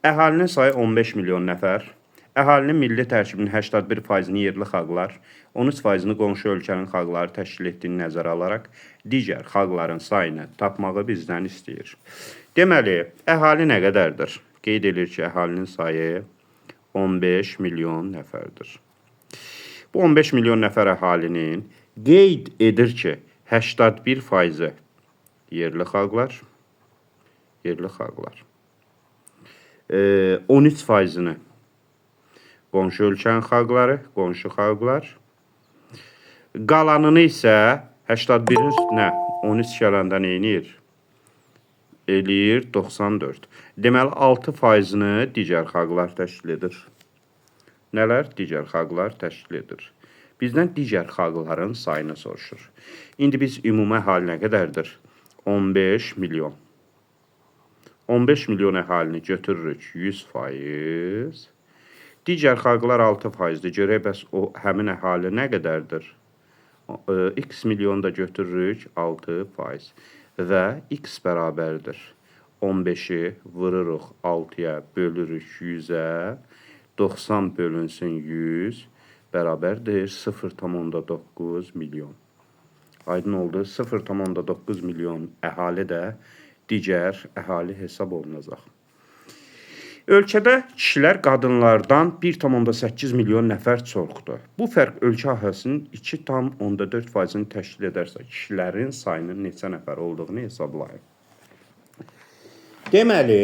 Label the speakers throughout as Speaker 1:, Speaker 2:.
Speaker 1: Əhalinin sayı 15 milyon nəfər. Əhalinin milli tərkibinin 81%-ni yerli xalqlar, 13%-ni qonşu ölkənin xalqları təşkil etdiyini nəzərə alaraq digər xalqların sayını tapmağı bizdən istəyir. Deməli, əhali nə qədərdir? Qeyd edilir ki, əhalinin sayı 15 milyon nəfərdir. Bu 15 milyon nəfər əhalinin qeyd edir ki, 81%-i yerli xalqlar, 13%-ni qonşu ölkənin xalqları, qonşu xalqlar. Qalanını isə 81-in üstünə 13 gələndə neynir? Eləyir 94. Deməli, 6%-ni digər xalqlar təşkil edir. Nələr? Digər xalqlar təşkil edir. Bizdən digər xalqların sayını soruşur. İndi biz ümumi əhali nə qədərdir? 15 milyon. 15 milyon əhalini götürürük 100%. Digər xalqlar 6%-dir. Görək, bəs o həmin əhali nə qədərdir? X milyonu da götürürük 6% və x bərabərdir. 15-i vururuq 6-ya, bölürük 100-ə, 90 bölünsün 100 bərabərdir 0,9 milyon. Aydın oldu, 0,9 milyon əhali də digər əhali hesab olunacaq. Ölkədə kişilər qadınlardan 1,8 milyon nəfər çoxdur. Bu fərq ölkə əhalisinin 2,4%-ni təşkil edərsə, kişilərin sayının neçə nəfər olduğunu hesablayın. Deməli,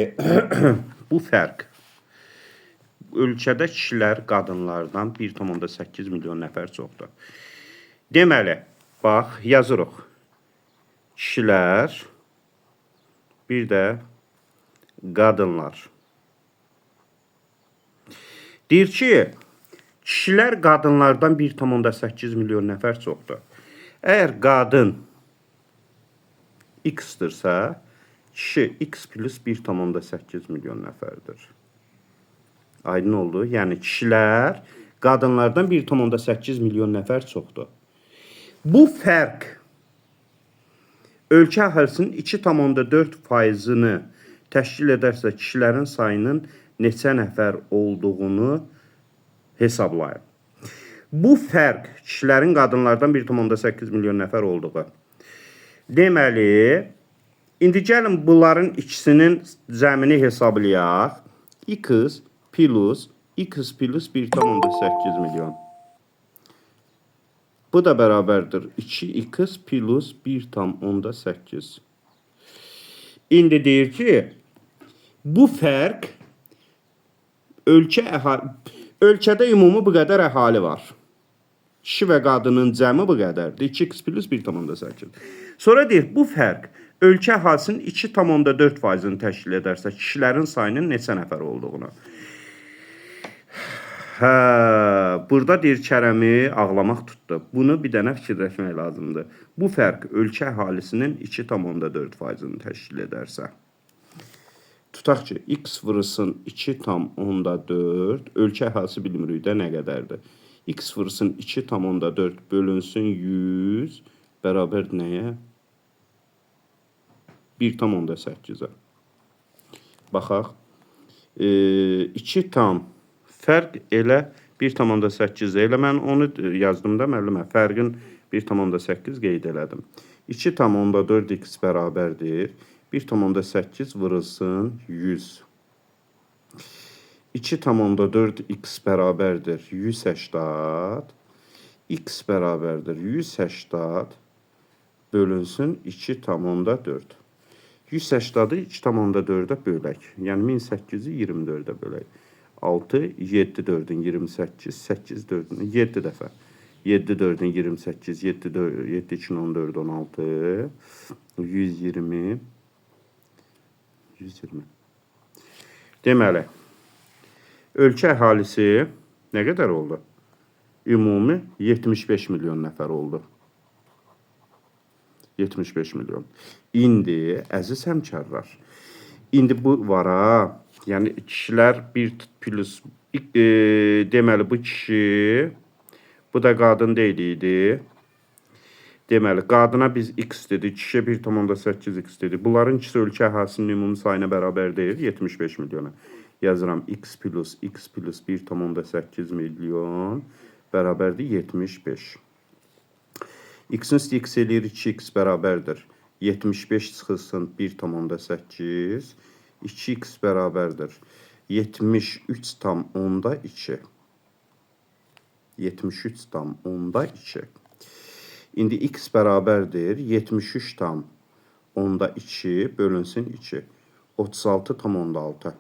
Speaker 1: bu fərq ölkədə kişilər qadınlardan 1,8 milyon nəfər çoxdur. Deməli, bax, yazırıq. Kişilər, bir də qadınlar. Deyir ki, kişilər qadınlardan 1,8 milyon nəfər çoxdur. Əgər qadın x-dırsa, kişi x plus 1,8 milyon nəfərdir. Aydın oldu. Yəni, kişilər qadınlardan 1,8 milyon nəfər çoxdur. Bu fərq ölkə əhalisinin 2,4%-ni təşkil edərsə, kişilərin sayının neçə nəfər olduğunu hesablayın. Bu fərq kişilərin qadınlardan 1,8 milyon nəfər olduğu. Deməli, indi gəlin bunların ikisinin cəmini hesablayaq. X plus 1,8 milyon. Bu da bərabərdir 2x plus 1,8. İndi deyir ki, bu fərq ölkədə ümumi bu qədər əhali var. Kişi və qadının cəmi bu qədərdir. 2x plus 1,8. Sonra deyir, bu fərq ölkə əhalisinin 2,4%-ni təşkil edərsə, kişilərin sayının neçə nəfər olduğunu. Burada deyir, Kərəmi ağlamaq tutdu. Bunu bir dənə fikirləşmək lazımdır. Bu fərq ölkə əhalisinin 2,4%-ni təşkil edərsə. Tutaq ki, x vurulsun 2,4, ölkə əhalisi bilmirik də nə qədərdir. X vurulsun 2,4 bölünsün 100 bərabər nəyə? 1,8-ə. Baxaq. 2 tam fərq elə 1,8 elə. Mən onu yazdım da müəllimə. Fərqin 1,8 qeyd elədim. 2,4 x bərabərdir. 1,8 vurulsun 100. 2,4 x bərabərdir 180. X bərabərdir 180 bölünsün 2,4. 180-ı 2,4-ə bölək. Yəni 1800-ü 24-ə bölək. 6, 7, 4-ün 28, 8, 4-ün 7 dəfə. 7, 4-ün 28, 7, 2, 14, 16, 120. Deməli, ölkə əhalisi nə qədər oldu? Ümumi 75 milyon nəfər oldu. 75 milyon. İndi, əziz həmkarlar, indi bu var ha, yəni kişilər 1 plus, deməli bu kişi, bu da qadın deyildi. Deməli, qadına biz x dedik, kişiyə 1,8x dedik. Bunların ikisi ölkə əhalisinin ümumi sayına bərabər deyil, 75 milyona. Yazıram x plus 1,8 milyon bərabərdir 75. X-in üstü x eləyir 2x bərabərdir. 75 çıxılsın 1,8. 2x bərabərdir. 73 tam onda 2. 73 tam onda 2. İndi x bərabərdir 73 tam onda 2 bölünsün 2. 36 tam onda 6.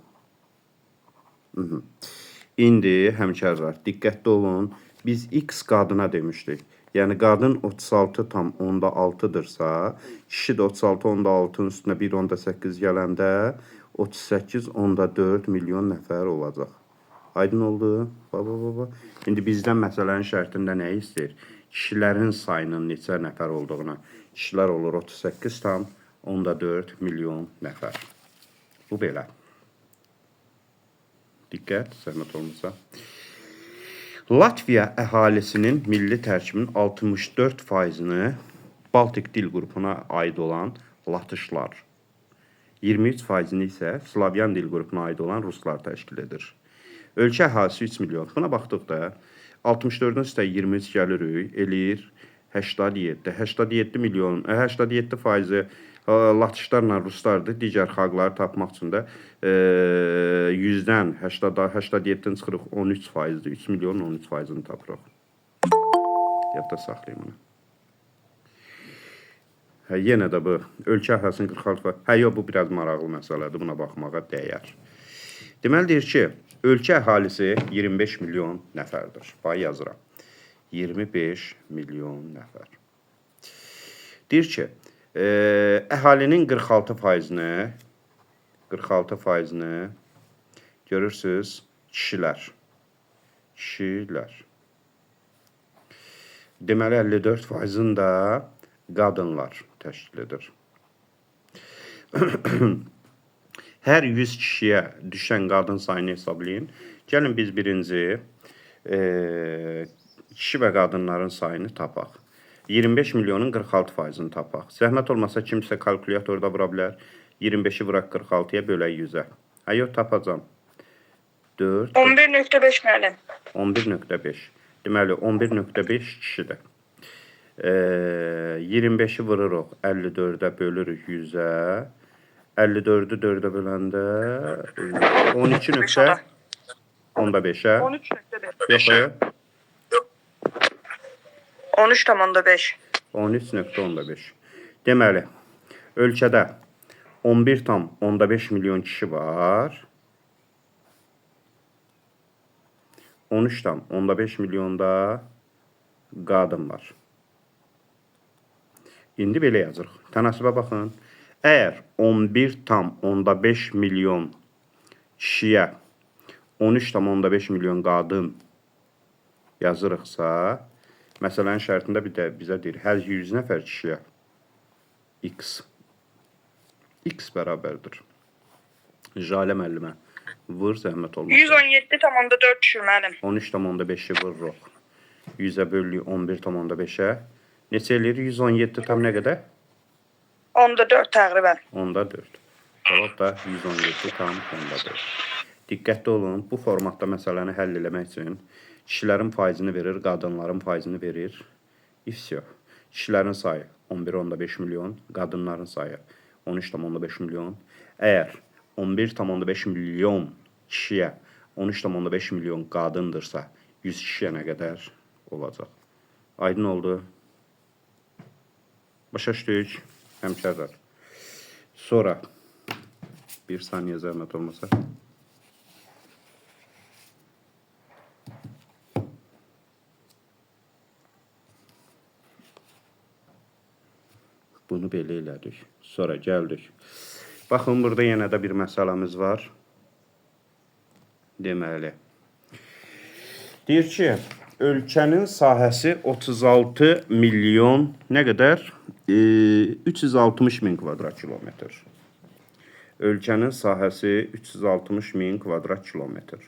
Speaker 1: İndi həmkarlar diqqətli olun. Biz x qadına demişdik. Yəni qadın 36 tam onda 6-dırsa, kişi də 36 onda 6-nın üstünə 1 onda 8 gələndə 38 onda 4 milyon nəfər olacaq. Aydın oldu? Baba. İndi bizdən məsələnin şərtində nə istəyir? Kişilərin sayının neçə nəfər olduğuna. Kişilər olur 38 tam onda 4 milyon nəfər. Bu belə. Diqqət, zəhmət olmasa. Latviya əhalisinin milli tərkibinin 64%-ni Baltik dil qrupuna aid olan latışlar, 23%-ni isə Slavyan dil qrupuna aid olan ruslar təşkil edir. Ölkə əhalisi 3 milyon. Buna baxdıqda 64-ün üstə 23 gəlirik, eləyir 87. 87 milyon, 87% latışlarla ruslardır. Digər xalqları tapmaq üçün də 100-dən 87-dən çıxırıq 13%-dir. 3 milyon 13%-ni tapırıq. Yadda saxlayın bunu. Yenə də bu ölkə əhalisinin 46%. Yox, bu biraz maraqlı məsələdir. Buna baxmağa dəyər. Deməli deyir ki, ölkə əhalisi 25 milyon nəfərdir. Bax yazıram. 25 milyon nəfər. Deyir ki, əhalinin 46%-ni görürsünüz kişilər. Deməli 54%-ni də qadınlar təşkil edir. Hər 100 kişiyə düşən qadın sayını hesablayın. Gəlin biz birinci kişi və qadınların sayını tapaq. 25 milyonun 46%-ni tapaq. Zəhmət olmasa kimsə kalkulyatorda vura bilər. 25-i vuraq 46-ya bölək 100-ə. Yox, tapacam. 4.
Speaker 2: 11.5 müəllim.
Speaker 1: 11.5. Deməli 11.5 kişidir. 25-i vururuq 54-ə bölürük 100-ə. 54-ü 4-ə böləndə 12.5-ə
Speaker 2: 13.5.
Speaker 1: yox,
Speaker 2: 13.5.
Speaker 1: 13.5. Deməli, ölkədə 11,5 milyon kişi var. 13,5 milyonda qadın var. İndi belə yazırıq. Tənasibə baxın. Əgər 11,5 milyon kişiyə 13,5 milyon qadın yazırıqsa, məsələnin şərtində bir də bizə deyir, hər 100 nəfər kişiyə x bərabərdir. Jalə müəllimə vur, zəhmət olmasa.
Speaker 2: 117.4 düşür mənim.
Speaker 1: 13,5-i vururuq. 100-ə bölülük 11,5-ə. Neçə eləyir? 117 tam nə qədər?
Speaker 2: 14 təqribən.
Speaker 1: 14. Cavab da 117 tam 14. Diqqətli olun, bu formatda məsələni həll eləmək üçün kişilərin faizini verir, qadınların faizini verir. İfsiyo. Kişilərin sayı 11,5 milyon, qadınların sayı 13,5 milyon. Əgər 11,5 milyon kişiyə 13,5 milyon qadındırsa, 100 kişiyə nə qədər olacaq? Aydın oldu. Başa düşdük, həmkarlar. Sonra, bir saniyə zəhmət olmasa. Bunu belə elədik. Sonra gəldik. Baxın, burada yenə də bir məsələmiz var. Deməli. Deyir ki, ölkənin sahəsi 36 milyon, nə qədər? 360 min kvadrat kilometr. Ölkənin sahəsi 360 min kvadrat kilometr.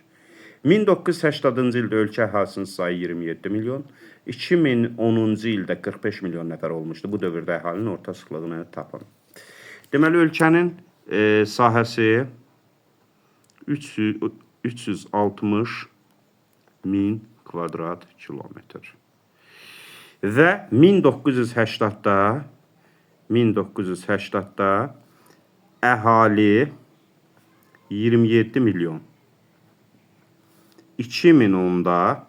Speaker 1: 1980-cı ildə ölkə əhalinin sayı 27 milyon, 2010-cu ildə 45 milyon nəfər olmuşdu. Bu dövrdə əhalinin orta sıxlığını tapın. Deməli, ölkənin sahəsi 360 min kvadrat kilometr. Və 1980-da əhali 27 milyon. 2010-da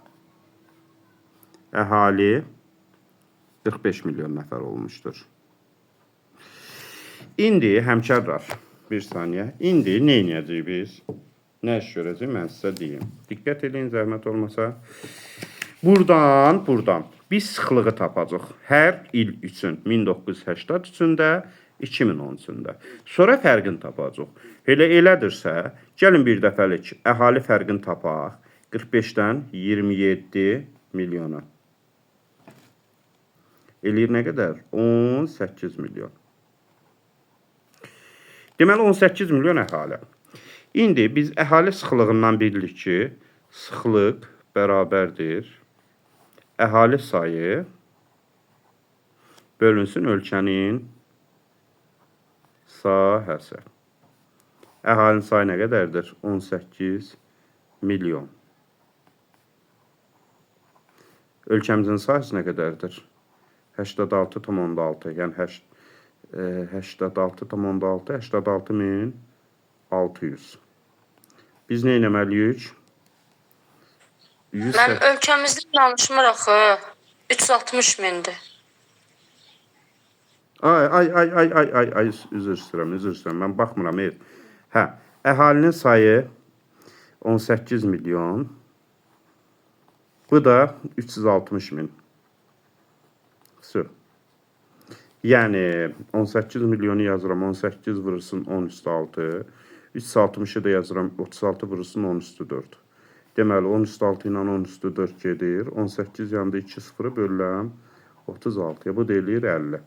Speaker 1: əhali 45 milyon nəfər olmuşdur. İndi həmkarlar, bir saniyə. İndi nə edəcəyik biz? Nə iş görəcəyik? Mən sizə deyim. Diqqət edin, zəhmət olmasa. Buradan biz sıxlığı tapacaq. Hər il üçün 1980 üçün də 2010 üçün də. Sonra fərqini tapacaq. Elədirsə, gəlin bir dəfəlik əhali fərqini tapaq. 45-dən 27 milyona. Eləyir nə qədər? 18 milyon. Deməli, 18 milyon əhali. İndi biz əhali sıxlığından bilirik ki, sıxlıq bərabərdir əhali sayı bölünsün ölkənin sahəsi. Əhalinin sayı nə qədərdir? 18 milyon. Ölkəmizin sahəsi nə qədərdir? 86,6. Yəni 86,6, 86.600. Biz nə etməliyik?
Speaker 3: Mən ölkəmizdə danışmırıq, 360 mindir.
Speaker 1: Ay, üzr istəyirəm. Mən baxmıram. Hə, əhalinin sayı 18 milyon. Bu da 360 min. Yəni 18 milyonu yazıram, 18 vurursun 10 üstü 6. 360'ı da yazıram, 36 vurursun 10 üstü 4. Deməli 10 üstü 6 ilə 10 üstü 4 gedir. 18 yanında 2 sıfırı bölürəm 36'ya. Bu da eləyir 50.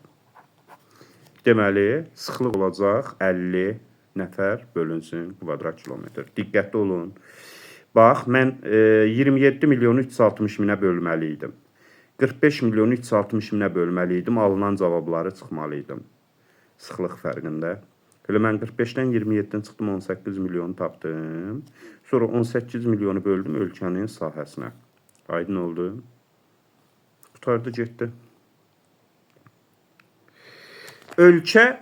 Speaker 1: Deməli sıxlıq olacaq 50 nəfər bölünsün kvadrat kilometr. Diqqətli olun. Bax, mən 27 milyonu 360 minə bölməliydim. 45 milyonu 360 minə bölməliydim. Alınan cavabları çıxmalıydım. Sıxlıq fərqində. Elə mən 45-dən 27-dən çıxdım, 18 milyonu tapdım. Sonra 18 milyonu böldüm ölkənin sahəsinə. Aydın oldu. Qutardı, getdi. Ölkə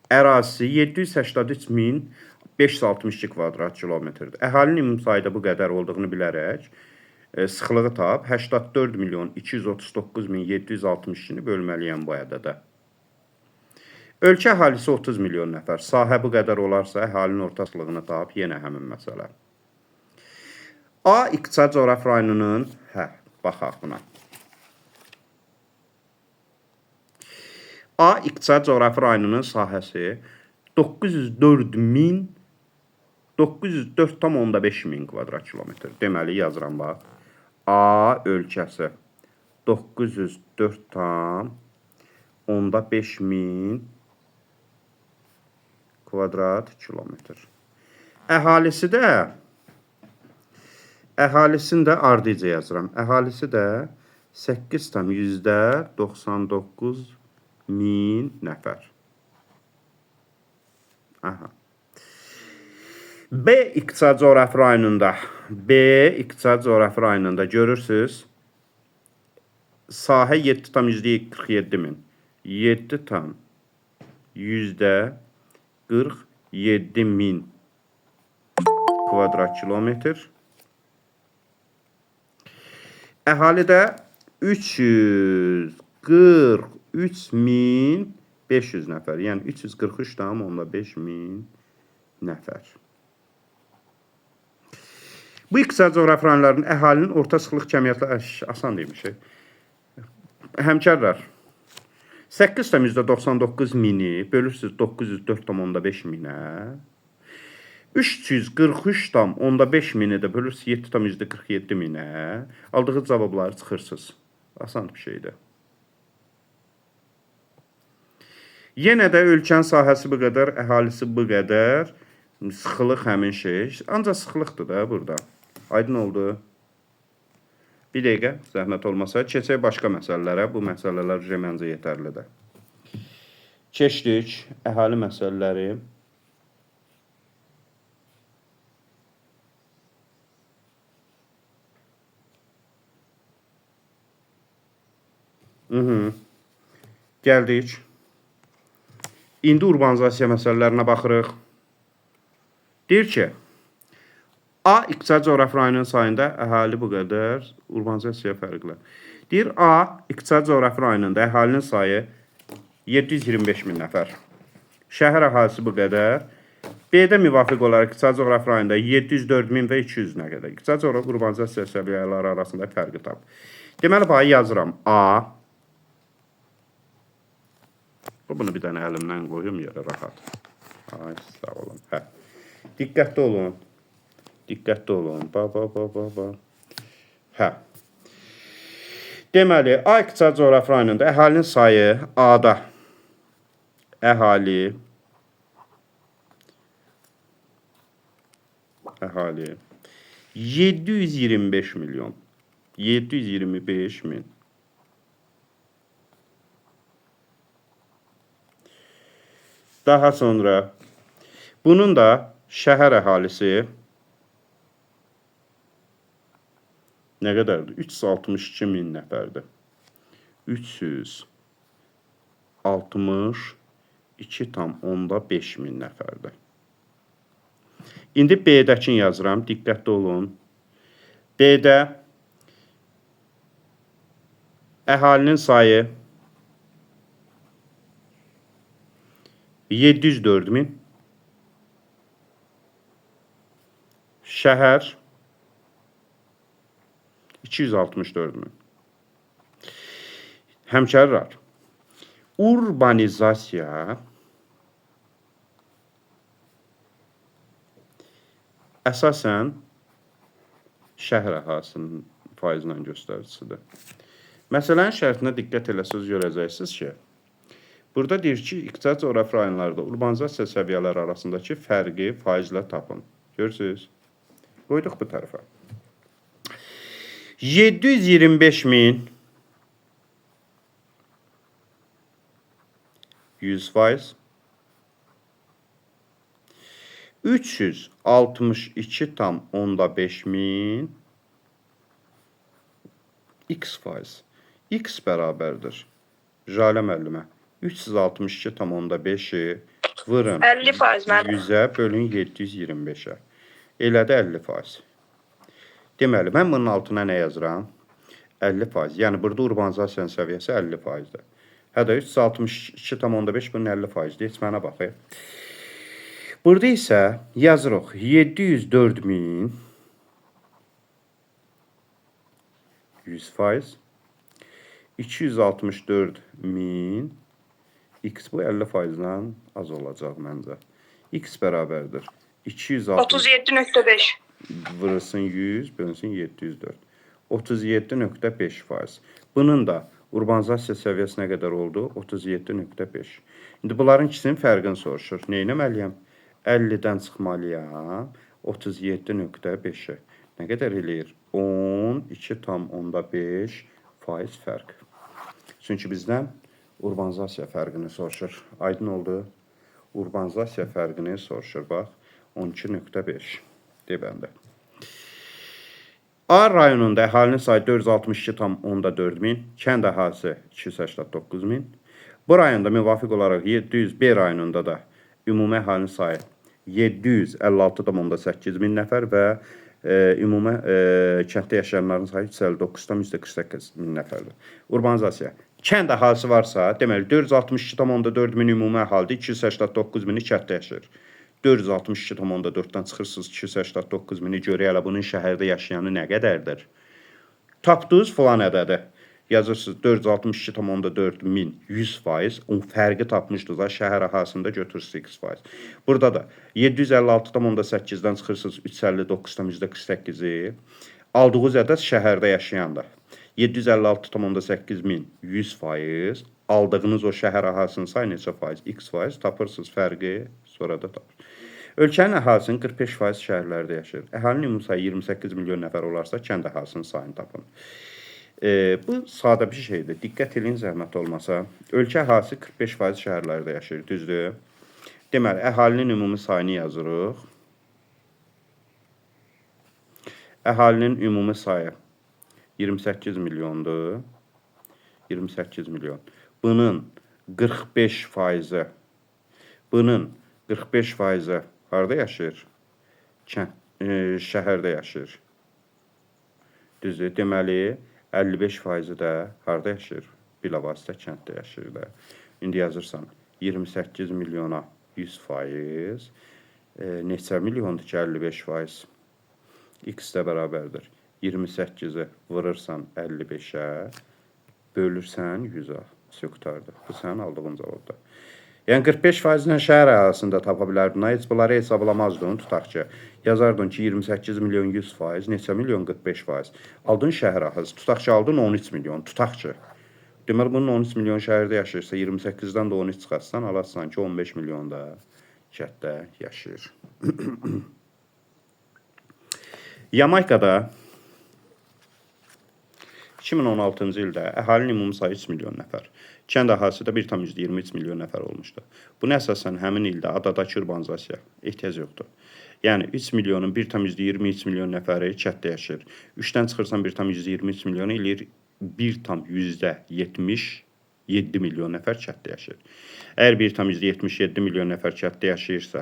Speaker 1: ərazisi 783.562 kvadrat kilometrdir. Əhalinin ümumi sayda bu qədər olduğunu bilərək sıxlığı tap 84.239.762-ni bölməliyəm bu ədədə. Ölkə əhalisi 30 milyon nəfər. Sahə bu qədər olarsa əhalinin orta sıxlığını tap, yenə həmin məsələ. A iqtisadi coğrafi rayonunun, baxaq buna. A iqtisadi coğrafi rayonunun sahəsi 904,5 min kvadrat kilometr. Deməli yazıram bax. A ölkəsi 904,5 min kvadrat kilometr. Əhalisini də ardıcı yazıram. Əhalisi də 8,99 min nəfər. B iqtisadi coğrafi rayonunda görürsünüz. Sahə 7,47 min. 7,47 min kvadrat kilometr. Əhali də 343.500 nəfər. Yəni 343,5 min nəfər. Bu iqtisadi coğrafi rayonların əhalinin orta sıxlıq kəmiyyətləri asan demiş. Həmkarlar, 8,99 mini bölürsünüz 904,5 minə. 343,5 mini də bölürsünüz 7,47 minə. Aldığı cavabları çıxırsınız. Asan bir şeydir. Yenə də ölkənin sahəsi bu qədər, əhalisi bu qədər. Sıxlıq həmin şey. Ancaq sıxlıqdır da burada. Aydın oldu. Bir dəqiqə, zəhmət olmasa, keçək başqa məsələlərə. Bu məsələlər məncə yetərlidir. Keçdik əhali məsələləri. Gəldik. İndi urbanizasiya məsələlərinə baxırıq. Deyir ki, A iqtisadi coğrafi rayonun sayında əhali bu qədər, urbanizasiya fərqlər. Deyir A iqtisadi coğrafi rayonunda əhalinin sayı 725 min nəfər. Şəhər əhalisi bu qədər. B-də müvafiq olaraq iqtisadi coğrafi rayonunda 704 min və 200 nə qədər. İqtisadi coğrafi urbanizasiya səviyyələri arasında fərqi tap. Deməli, bax, yazıram A. Bunu bir dənə əlimdən qoyum yerə rahat. Ay, sağ olun. Hə. Diqqətli olun. Diqqətli olun. Ba. Hə. Deməli, A iqtisadi coğrafi rayonunda əhalinin sayı A-da əhali 725 milyon. 725 min. Daha sonra bunun da şəhər əhalisi nə qədərdir? 362 min nəfərdir. 362,5 min nəfərdir. İndi B-dəkini yazıram. Diqqətli olun. B-də əhalinin sayı 704 min. Şəhər 264 min. Həmkarlar, urbanizasiya əsasən şəhər əhalisinin faizlə göstəricisidir. Məsələnin şərtinə diqqət eləsəz görəcəksiniz ki, burada deyir ki, iqtisadi coğrafi rayonlarda urbanizasiya səviyyələri arasındakı fərqi faizlə tapın. Görürsünüz? Qoyduq bu tərəfə. 725 min 100%, 362,5 min x%. X bərabərdir. Jalə müəllimə. 362,5-i vurun
Speaker 2: 50% mənim.
Speaker 1: 100-ə bölün 725-ə. Elədi 50%. Deməli, mən bunun altına nə yazıram? 50%. Yəni, burada urbanizasiyanın səviyyəsi 50%-dir. Hədə 362,5 bunun 50%-dir. Heç mənə baxayım. Burada isə yazırıq 704 min 100%, 264 min x bu 50%-dən az olacaq məncə. X bərabərdir.
Speaker 2: 37.5.
Speaker 1: Vurulsun 100, bölünsün 704. 37,5%. Bunun da urbanizasiya səviyyəsi nə qədər oldu? 37,5. İndi bunların ikisinin fərqini soruşur. Nə etməliyəm? 50-dən çıxmalıyam. 37,5-i. Nə qədər eləyir? 12,5% fərq. Çünki bizdən urbanizasiya fərqini soruşur. Aydın oldu. Urbanizasiya fərqini soruşur. Bax, 12,5 debəndə. A rayonunda əhalinin sayı 462,4 min, kənd əhalisi 289 min. Bu rayonda müvafiq olaraq 700, B rayonunda da ümumi əhalinin sayı 756,8 min nəfər və ümumi kənddə yaşayanların sayı 359,48 min nəfərdir. Urbanizasiya. Kənd əhalisi varsa, deməli 462,4 min ümumi əhalidir, 289 mini kənddə yaşayır. 462,4-dən çıxırsınız 289 mini görə elə bunun şəhərdə yaşayanı nə qədərdir? Tapdığınız falan ədədir. Yazırsınız 462,4 min 100%, o fərqi tapmışdınız, şəhər əhalisində götürürsünüz x%. Burada da 756,8-dən çıxırsınız 359,48-i. Aldığınız ədəd şəhərdə yaşayandır. 756,8 min 100%, aldığınız o şəhər əhalisinin sayı neçə faiz? X% tapırsınız fərqi, sonra da tapırsınız. Ölkənin əhalinin 45% şəhərlərdə yaşayır. Əhalinin ümumi sayı 28 milyon nəfər olarsa, kənd əhalisinin sayını tapın. Bu sadə bir şeydir. Diqqət edin, zəhmət olmasa. Ölkə əhalisi 45% şəhərlərdə yaşayır, düzdür? Deməli, əhalinin ümumi sayını yazırıq. Əhalinin ümumi sayı 28 milyondur. 28 milyon. Bunun 45%, bunun 45%, harada yaşayır? Şəhərdə yaşayır. Düzdür. Deməli, 55%-i də harada yaşayır? Bilavasitə kənddə yaşayır da. İndi yazırsan, 28 milyona 100%, neçə milyondur ki, 55%? X də bərabərdir. 28-i vurursan 55-ə, bölürsən 100-ə. Qurtardı. Bu sənin aldığın cavabdır. Yəni 45%-lə şəhər ərazisində tapa bilərdin. Heç bunları hesablamazdın. Tutaq ki, yazardın ki 28 milyon 100%, neçə milyon 45%. Aldın şəhər ərazisi. Tutaq ki, aldın 13 milyon. Tutaq ki. Deməli, bunun 13 milyon şəhərdə yaşayırsa, 28-dən də 13 çıxarsan, alarsan ki 15 milyon da kənddə yaşayır. Yamaykada 2016-cı ildə əhalinin ümumi sayı 3 milyon nəfər. Kənd əhalisi də 1,23 milyon nəfər olmuşdu. Buna əsasən həmin ildə adadakı urbanizasiya ehtiyac yoxdur. Yəni 3 milyonun 1,23 milyon nəfəri kənddə yaşayır. 3-dən çıxırsan 1,23 milyonu eləyir 1,77 milyon nəfər kənddə yaşayır. Əgər 1,77 milyon nəfər kənddə yaşayırsa,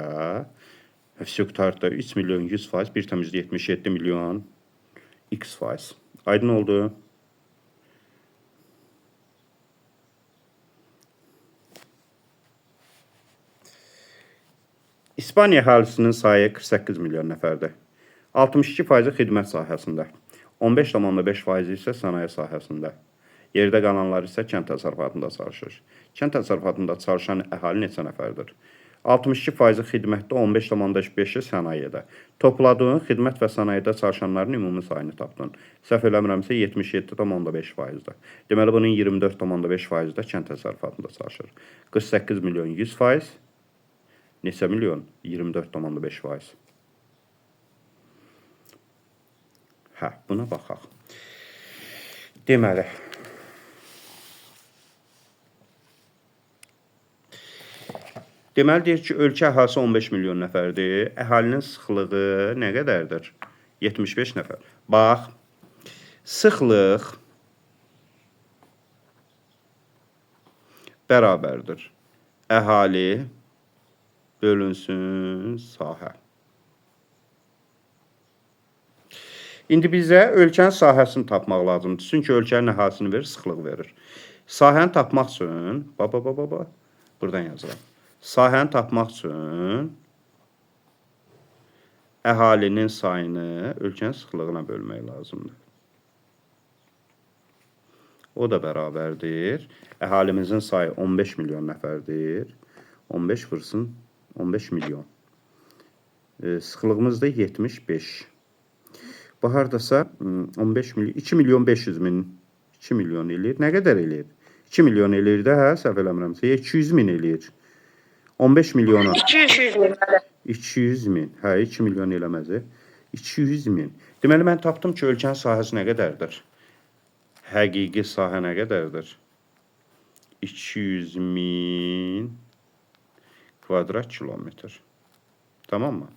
Speaker 1: qurtardı 3 milyon 100%, 1,77 milyon x%. Aydın oldu. İspaniya əhalisinin sayı 48 milyon nəfərdir. 62% xidmət sahəsində, 15,5% isə sənaye sahəsində. Yerdə qalanlar isə kənd təsərrüfatında çalışır. Kənd təsərrüfatında çalışan əhali neçə nəfərdir? 62% xidmətdə, 15,5-i sənayedə. Topladığın xidmət və sənayedə çalışanların ümumi sayını tapdın. Səhv eləmirəmsə 77,5%-dir. Deməli, bunun 24,5%-də kənd təsərrüfatında çalışır. 48 milyon 100%, neçə milyon? 24,5%. Hə, buna baxaq. Deməli, deyir ki, ölkə əhalisi 15 milyon nəfərdir. Əhalinin sıxlığı nə qədərdir? 75 nəfər. Bax, sıxlıq bərabərdir. Əhali bölünsün sahə. İndi bizə ölkənin sahəsini tapmaq lazımdır. Çünki ölkənin əhalisini verir, sıxlıq verir. Sahəni tapmaq üçün, buradan yazıram. Sahəni tapmaq üçün əhalinin sayını ölkənin sıxlığına bölmək lazımdır. O da bərabərdir. Əhalimizin sayı 15 milyon nəfərdir. 15 vursun 15 milyon. Sıxlığımız da 75. Bu hardasa 15 milyon, 2 milyon 500 min, 2 milyon eləyir. Nə qədər eləyir? 2 milyon eləyir də, hə, səhv eləmirəmsə, 200 min eləyir. 15 milyona.
Speaker 2: 200 min.
Speaker 1: 200 min. Hə, 2 milyon eləməzi. 200 min. Deməli, mən tapdım ki, ölkənin sahəsi nə qədərdir? Həqiqi sahə nə qədərdir? 200 min kvadrat kilometr. Tamam mı?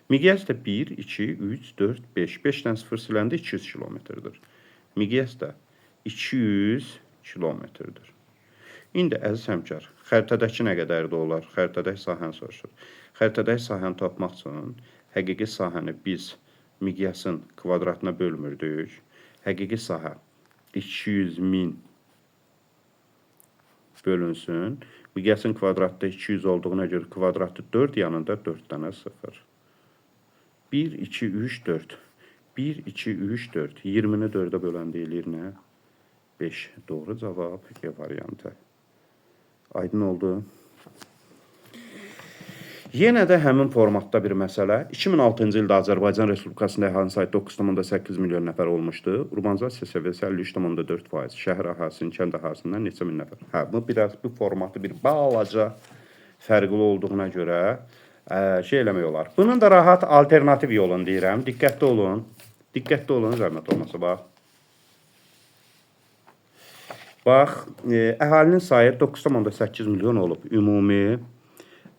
Speaker 1: Miqyas da 1, 2, 3, 4, 5. 5-dən 0 siləndə 200 kilometrdir. Miqyas da 200 kilometrdir. İndi əziz həmkar, xəritədəki nə qədərdə olar? Xəritədəki sahəni soruşur. Xəritədəki sahəni tapmaq üçün həqiqi sahəni biz miqyasın kvadratına bölmürdük. Həqiqi sahə 200 min bölünsün. Miqyasın kvadratda 200 olduğuna görə kvadratı 4, yanında 4 dənə 0. 1, 2, 3, 4. 1, 2, 3, 4. 20-ni 4-ə böləndə eləyir nə? 5. Doğru cavab E variantı. Aydın oldu. Yenə də həmin formatda bir məsələ. 2006-cı ildə Azərbaycan Respublikasında əhalinin sayı 9,8 milyon nəfər olmuşdu. Urbanizasiya səviyyəsi 53,4%. Şəhər əhalisinin kənd əhalisindən neçə min nəfər? Hə, bu formatı bir balaca fərqli olduğuna görə Şey eləmək olar. Bunun da rahat alternativ yolunu deyirəm. Diqqətli olun. Diqqətli olun, zəhmət olmasa bax. Bax, əhalinin sayı 9,8 milyon olub. Ümumi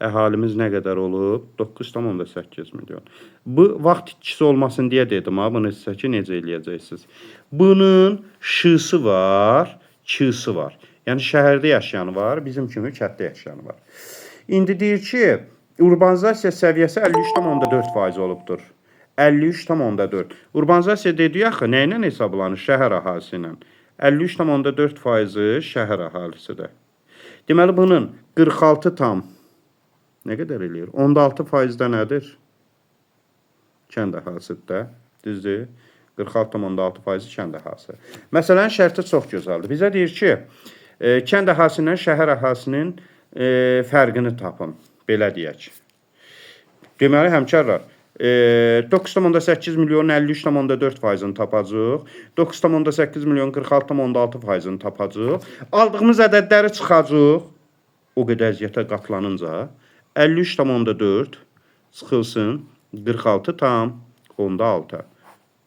Speaker 1: əhalimiz nə qədər olub? 9,8 milyon. Bu vaxt itkisi olmasın deyə dedim ha, bunu sizə ki necə eləyəcəksiniz. Bunun şısı var, çısı var. Yəni şəhərdə yaşayanı var, bizim kimi kənddə yaşayanı var. İndi deyir ki, urbanizasiya səviyyəsi 53,4% olubdur. 53,4. Urbanizasiya dedik axı, nə ilə hesablanır? Şəhər əhalisi ilə. 53,4% şəhər əhalisidir. Deməli, bunun 46 tam nə qədər eləyir? 16% nədir? Kənd əhalisidir. Düzdür? 46,6% kənd əhalisi. Məsələnin şərti çox gözəldir. Bizə deyir ki, kənd əhalisindən şəhər əhalisinin fərqini tapın. Belə deyək. Deməli, həmkarlar, 9,8 milyon 53,4%-ni tapacaq. 9,8 milyon 46,6%-ni tapacaq. Aldığımız ədədləri çıxacaq. O qədər əziyyətə qatlanınca 53,4 çıxılsın 46,6.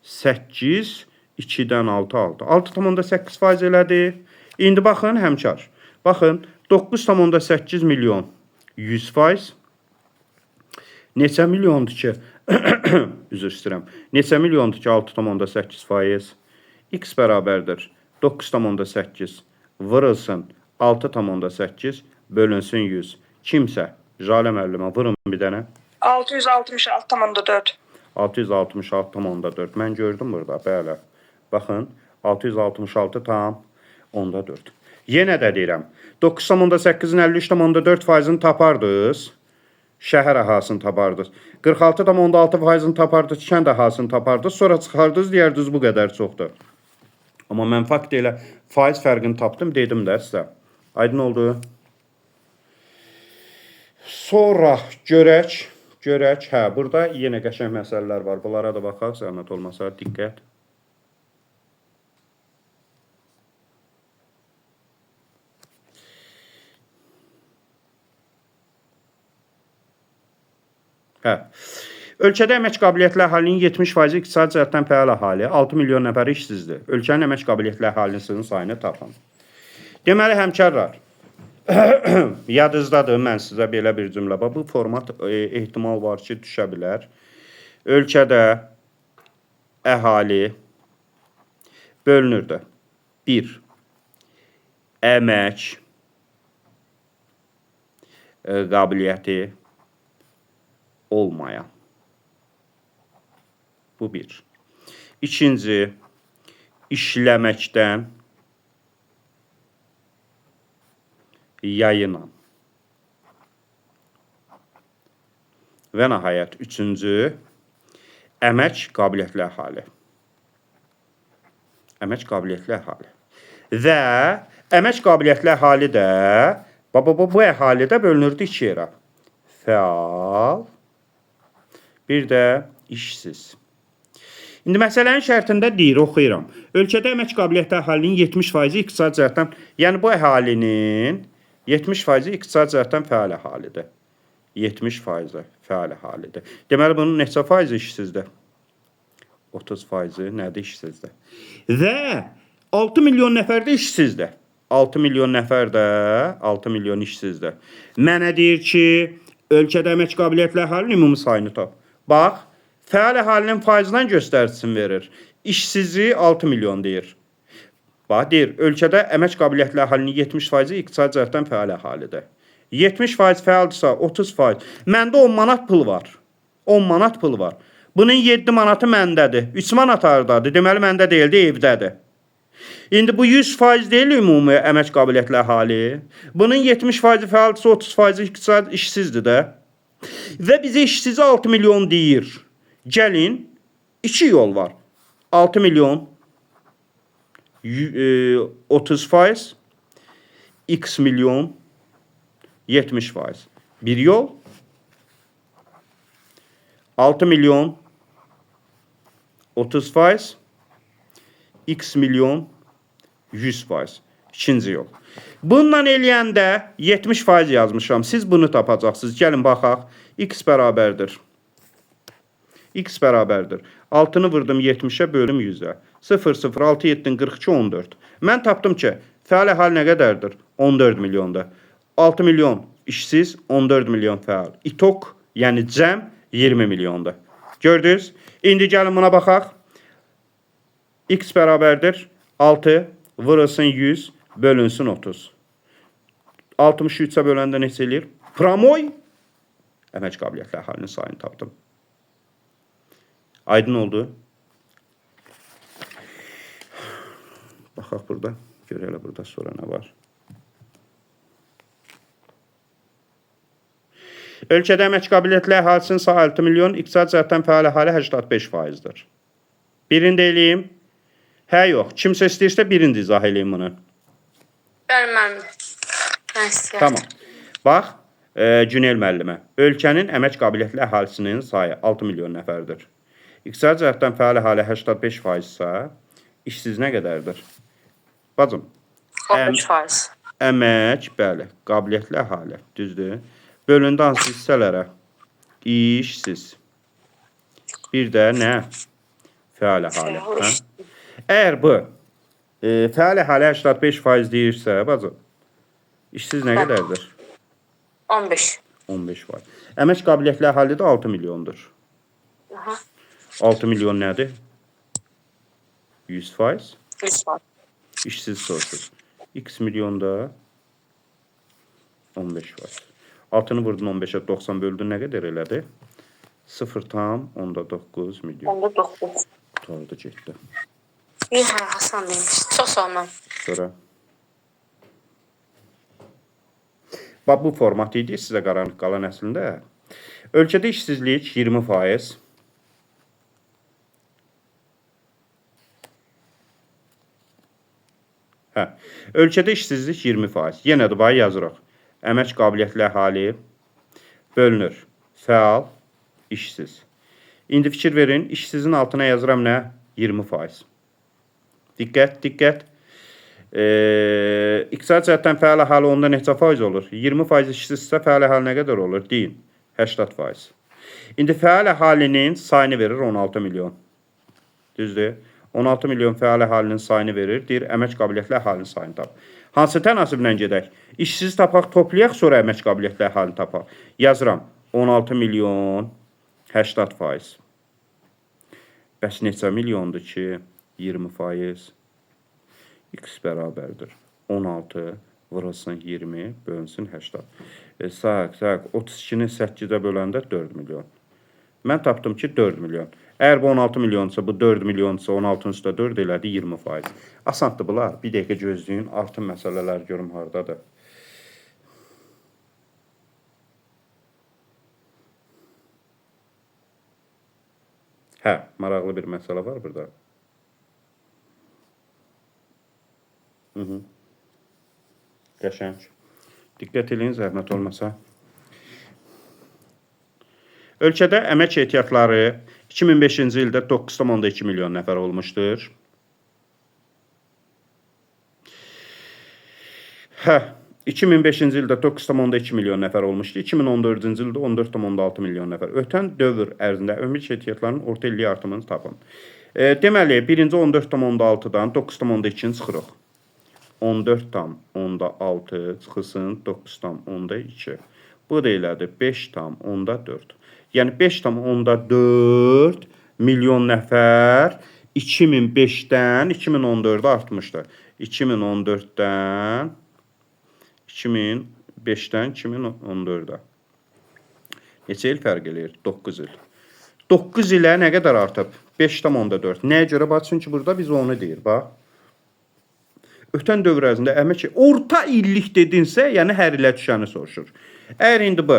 Speaker 1: 8 2-dən 6 6. 6,8% elədi. İndi baxın həmkar. Baxın 9,8 milyon 100%. Neçə milyondur ki? Üzr istəyirəm. Neçə milyondur ki 6,8%? X bərabərdir 9,8 vurulsun 6,8 bölünsün 100. Kimsə Jalə müəllimə vurun bir dənə.
Speaker 2: 666,4.
Speaker 1: 666,4. Mən gördüm burada, bəli. Baxın, 666,4. Yenə də deyirəm, 9,8-in 53,4%-ni tapardınız, şəhər əhalisini tapardınız. 46,6%-ni tapardınız, kənd əhalisini tapardınız, sonra çıxardınız, deyərdiniz bu qədər çoxdur. Amma mən fakt elə faiz fərqini tapdım, dedim də sizə. Aydın oldu. Sonra görək. Hə, burada yenə qəşəng məsələlər var. Bunlara da baxaq, zəhmət olmasa, diqqət. Hə. Ölkədə əmək qabiliyyətli əhalinin 70% iqtisadi cəhətdən fəal əhali, 6 milyon nəfəri işsizdir. Ölkənin əmək qabiliyyətli əhalisinin sayını tapın. Deməli, həmkarlar, yadınızdadır, mən sizə belə bir cümlə. Bu format ehtimal var ki, düşə bilər. Ölkədə əhali bölünürdü. 1. Əmək qabiliyyəti olmayan. Bu bir. İkinci, işləməkdən yayınan. Və nəhayət, üçüncü, əmək qabiliyyətli əhali. Əmək qabiliyyətli əhali. Və əmək qabiliyyətli əhali də, bu əhali də bölünürdü iki yerə. Fəal, bir də işsiz. İndi məsələnin şərtində deyir, oxuyuram. Ölkədə əmək qabiliyyətli əhalinin 70% iqtisadi cəhətdən, yəni bu əhalinin 70% iqtisadi cəhətdən fəal əhalidir. 70% fəal əhalidir. Deməli, bunun neçə faizi işsizdir? 30% nədir işsizdir? Və 6 milyon nəfər də işsizdir. 6 milyon nəfər də 6 milyon işsizdir. Mənə deyir ki, ölkədə əmək qabiliyyətli əhalinin ümumi sayını tap. Bax, fəal əhalinin faizindən göstəricini verir. İşsizliyi 6 milyon deyir. Bax, deyir, ölkədə əmək qabiliyyətli əhalinin 70% iqtisadi cəhətdən fəal əhalidir. 70% fəaldırsa 30%. Məndə 10 manat pul var. 10 manat pul var. Bunun 7 manatı məndədir. 3 manat hardadır? Deməli, məndə deyildi, evdədir. İndi bu 100% deyil ümumi əmək qabiliyyətli əhali. Bunun 70% fəaldırsa 30% iqtisadi işsizdir də. Və bizə işsizi 6 milyon deyir. Gəlin, 2 yol var. 6 milyon 30%, x milyon 70%. Bir yol 6 milyon 30%, x milyon 100%. İkinci yol. Bununla eləyəndə 70% yazmışam. Siz bunu tapacaqsınız. Gəlin baxaq. X bərabərdir. X bərabərdir. 6-nı vurdum 70-ə bölüm 100-ə. 0, 0, 6, 7, 42, 14. Mən tapdım ki, fəal əhali nə qədərdir? 14 milyonda. 6 milyon işsiz, 14 milyon fəal. İtok, yəni cəm 20 milyonda. Gördünüz? İndi gəlin buna baxaq. X bərabərdir. 6 vurulsun 100 bölünsün 30. 63-ə böləndə neçə eləyir? Pramoy əmək qabiliyyətli əhalinin sayını tapdım. Aydın oldu. Baxaq burada. Görələ burada sonra nə var. Ölkədə əmək qabiliyyətli əhalisinin sayı 6 milyon, iqtisadi cəhətdən fəal əhali 85%-dir. Birini də eləyim. Hə, yox. Kimsə istəyirsə birini izah eləyim bunu.
Speaker 3: Mən istəyirəm.
Speaker 1: Tamam. Bax, Günel müəllimə. Ölkənin əmək qabiliyyətli əhalisinin sayı 6 milyon nəfərdir. İqtisadi cəhətdən fəal əhali 85% isə işsiz nə qədərdir? Bacım,
Speaker 3: 15%.
Speaker 1: əmək, bəli, qabiliyyətli əhali, düzdür. Bölündü hansı hissələrə? İşsiz. Bir də nə? Fəal əhali. Hə? Əgər bu fəal əhali 85% deyirsə, bacım, işsiz nə qədərdir?
Speaker 3: 15.
Speaker 1: 15%. Əmək qabiliyyətli əhali də 6 milyondur. 6 milyon nədir? 100%.
Speaker 3: 100%.
Speaker 1: İşsiz soruşur. X milyonda 15%. 6-nı vurdun 15'ə 90 böldün nə qədər elədi? 0,9 milyon.
Speaker 3: Onda 9.
Speaker 1: Doğru getdi.
Speaker 3: İyi, Hasan demiş. Çox sağ olun.
Speaker 1: Sonra. Bax bu format idi sizə qaranlıq qalan əslində. Ölkədə işsizlik 20%. Hə. Ölkədə işsizlik 20%. Yenə də bayı yazırıq. Əmək qabiliyyətli əhali bölünür. Fəal, işsiz. İndi fikir verin, işsizin altına yazıram nə? 20%. Diqqət, diqqət. İqtisadi cəhətdən fəal əhali onda neçə faiz olur? 20% işsizsə fəal əhali nə qədər olur? Deyin. 80%. İndi fəal əhalinin sayını verir 16 milyon. Düzdür? 16 milyon fəal əhalinin sayını verir. Deyir, əmək qabiliyyətli əhalinin sayını tap. Hansı tənasiblə gedək? İşsiz tapaq, toplayaq, sonra əmək qabiliyyətli əhalini tapaq. Yazıram. 16 milyon 80%. Bəs neçə milyondur ki? 20%. X bərabərdir. 16 vurulsun 20 bölünsün 80. Sağ, 32-ni 8-ə böləndə 4 milyon. Mən tapdım ki 4 milyon. Əgər bu 16 milyonsa, bu 4 milyonsa, 16-ın üstə 4 elədi 20%. Asandır bunlar. Bir dəqiqə gözləyin. Artım məsələlər görüm haradadır. Hə, maraqlı bir məsələ var burada. Qəşəng. Diqqət edin, zəhmət olmasa. Ölkədə əmək ehtiyatları 2005-ci ildə 9,2 milyon nəfər olmuşdur. Hə, 2005-ci ildə 9,2 milyon nəfər olmuşdu. 2014-cü ildə 14,6 milyon nəfər. Ötən dövr ərzində əmək ehtiyatlarının orta illik artımını tapın. Deməli, birinci 14,6-dan 9,2-ni çıxırıq. 14,6 çıxısın 9,2. Bu da elədir 5,4. Yəni 5,4 milyon nəfər 2005-dən 2014-ə artmışdır. 2014-dən 2005-dən 2014-ə. Neçə il fərq eləyir? 9 il. 9 ilə nə qədər artıb? 5,4. Nəyə görə? Bax, çünki burada biz onu deyir, bax. Ötən dövr ərzində əmək orta illik dedinsə, yəni hər ilə düşəni soruşur. Əgər indi bu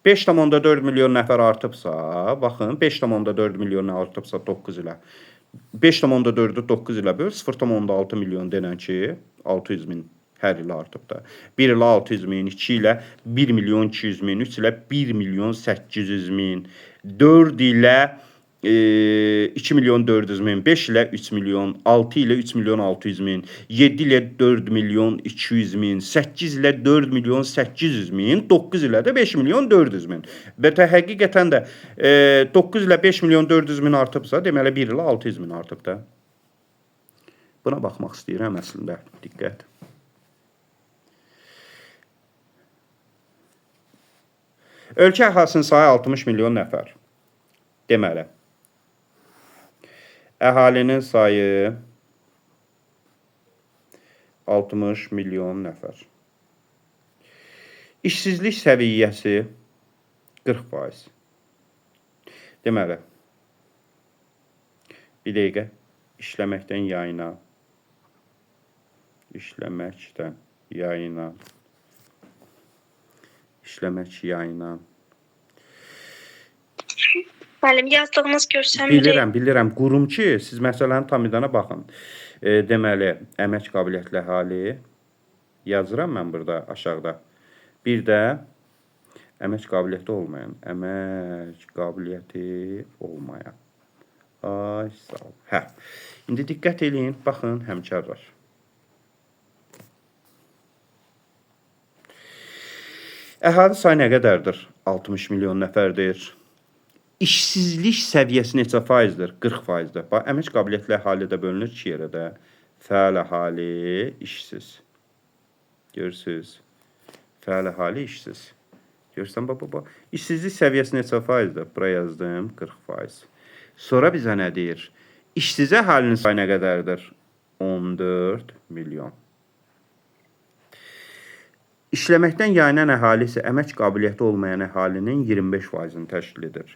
Speaker 1: 5,4 milyon nəfər artıbsa, baxın, 5,4 milyon artıbsa 9 ilə. 5,4-ü 9 ilə böl, 0,6 milyon denən ki, 600 min hər il artıb da. 1 ilə 600 min, 2 ilə 1 milyon 200 min, 3 ilə 1 milyon 800 min, 4 ilə 2 milyon 400 min, 5 ilə 3 milyon, 6 ilə 3 milyon 600 min, 7 ilə 4 milyon 200 min, 8 ilə 4 milyon 800 min, 9 ilə də 5 milyon 400 min. Və həqiqətən də 9 ilə 5 milyon 400 min artıbsa, deməli 1 ilə 600 min artıb da. Buna baxmaq istəyirəm əslində. Diqqət. Ölkə əhalisinin sayı 60 milyon nəfər. Deməli, əhalinin sayı 60 milyon nəfər. İşsizlik səviyyəsi 40%. Deməli, bir dəqiqə işləməkdən yayına, işləmək yayına.
Speaker 2: Müəllim, yazdığınız görsənmir.
Speaker 1: Bilirəm. Qurum ki, siz məsələni tam idana baxın. Deməli, əmək qabiliyyətli əhali yazıram mən burada aşağıda. Bir də əmək qabiliyyəti olmayan. Ay, sağ ol. Hə. İndi diqqət eləyin, baxın, həmkarlar. Əhali sayı nə qədərdir? 60 milyon nəfərdir. İşsizlik səviyyəsi neçə faizdir? 40%dir. Bax, əmək qabiliyyətli əhali də bölünür 2 yerə də. Fəal əhali, işsiz. Görürsünüz? Fəal əhali, işsiz. Görürsən, bax. İşsizlik səviyyəsi neçə faizdir? Bura yazdım, 40%. Sonra bizə nə deyir? İşsiz əhalinin sayı nə qədərdir? 14 milyon. İşləməkdən yayınan əhali isə əmək qabiliyyəti olmayan əhalinin 25%-ni təşkil edir.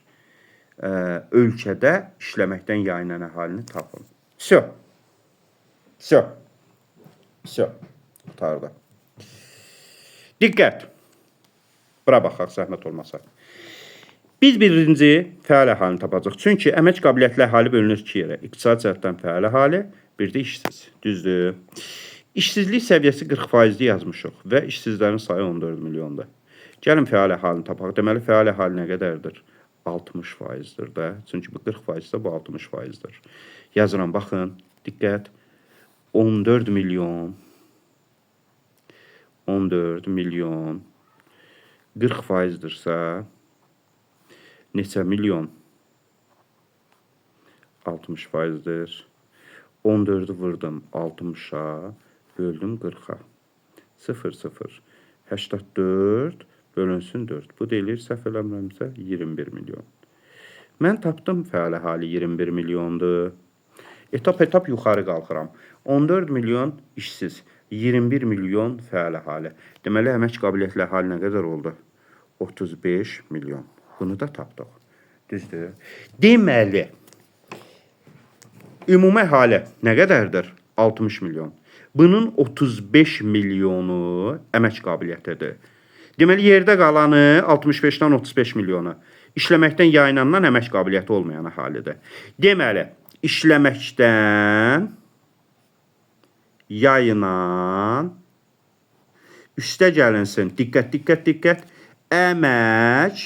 Speaker 1: Ölkədə işləməkdən yayınan əhalini tapın. Всё. Qutardı. Diqqət. Bura baxaq, zəhmət olmasa. Biz birinci fəal əhalini tapacaq. Çünki əmək qabiliyyətli əhali bölünür 2 yerə. İqtisadi cəhətdən fəal əhali, bir də işsiz. Düzdür. İşsizlik səviyyəsi 40% yazmışıq və işsizlərin sayı 14 milyondur. Gəlin fəal əhalini tapaq. Deməli, fəal əhali nə qədərdir? 60%dir də. Çünki bu 40% isə bu 60%dir. Yazıram, baxın, diqqət. 14 milyon 40%dirsə neçə milyon? 60%dir. 14'ü vurdum 60'a, böldüm 40'a. 0. 84 bölünsün 4. Bu deyilir səhv eləmirəmsə 21 milyon. Mən tapdım fəal əhali 21 milyondur. Etap yuxarı qalxıram. 14 milyon işsiz, 21 milyon fəal əhali. Deməli, əmək qabiliyyətli əhali nə qədər oldu? 35 milyon. Bunu da tapdıq. Düzdür. Deməli, ümumi əhali nə qədərdir? 60 milyon. Bunun 35 milyonu əmək qabiliyyətidir. Deməli, yerdə qalanı 65-dən 35 milyonu. İşləməkdən yayınandan əmək qabiliyyəti olmayan əhalidir. Deməli, işləməkdən yayınan üstə gəlinsin. Diqqət. Əmək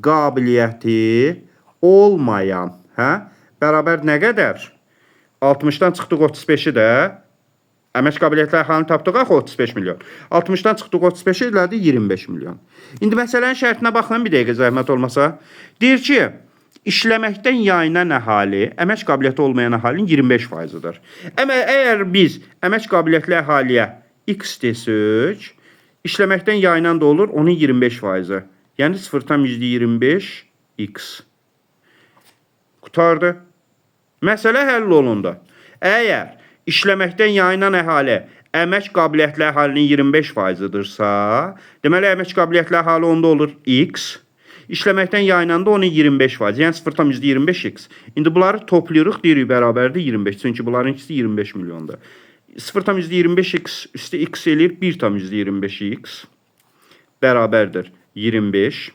Speaker 1: qabiliyyəti olmayan. Bərabər nə qədər? 60-dan çıxdıq 35-i də. Əmək qabiliyyətli əhalini tapdıq axı 35 milyon. 60-dan çıxdıq 35-i elədi 25 milyon. İndi məsələnin şərtinə baxın bir dəqiqə zəhmət olmasa. Deyir ki, işləməkdən yayınan əhali, əmək qabiliyyəti olmayan əhalinin 25%-dir. Əgər biz əmək qabiliyyətli əhaliyə X desək, işləməkdən yayınan da olur onun 25%. Yəni 0,25 X. Qutardı. Məsələ həll olundu. Əgər işləməkdən yayınan əhali əmək qabiliyyətli əhalinin 25%-dirsə, deməli əmək qabiliyyətli əhali onda olur X. İşləməkdən yayınanda onun 25%, yəni 0,25x. İndi bunları toplayırıq, deyirik bərabərdir 25. Çünki bunların ikisi 25 milyondur. 0,25x üstü x eləyir 1,25x bərabərdir 25.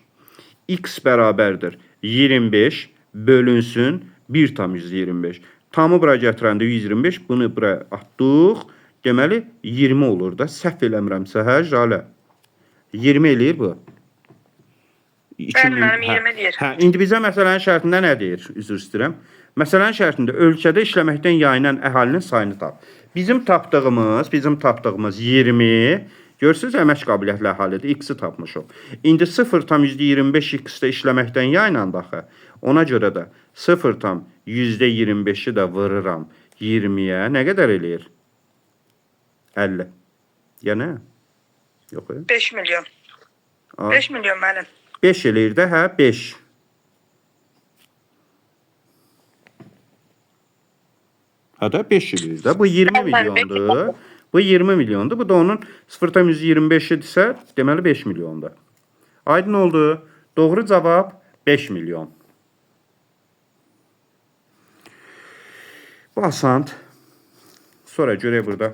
Speaker 1: X bərabərdir 25 bölünsün 1,25. Tamı bura gətirəndə 125, bunu bura atdıq. Deməli 20 olur da, səhv eləmirəmsə, hə Jalə? 20 eləyir bu. 2000
Speaker 2: Mənim 20 deyir.
Speaker 1: Hə, indi bizə məsələnin şərtində nə deyir? Üzr istəyirəm. Məsələnin şərtində ölkədə işləməkdən yayınan əhalinin sayını tap. Bizim tapdığımız 20, görürsüz əmək qabiliyyətli əhalidir. X-i tapmışıq. İndi 0,25 X-də işləməkdən yayınan axı. Ona görə də 0,25-i də vururam 20-yə. Nə qədər eləyir? 50. Yəni? Yox.
Speaker 2: 5 milyon. 5 milyon mənim.
Speaker 1: 5 eləyir də, hə, 5. Hə də 5 eləyir də. Bu 20 milyondur. Bu 20 milyondur. Bu da onun 0,25-idirsə, deməli 5 milyondur. Aydın oldu. Doğru cavab 5 milyon. Bu asan. Sonra görək burada.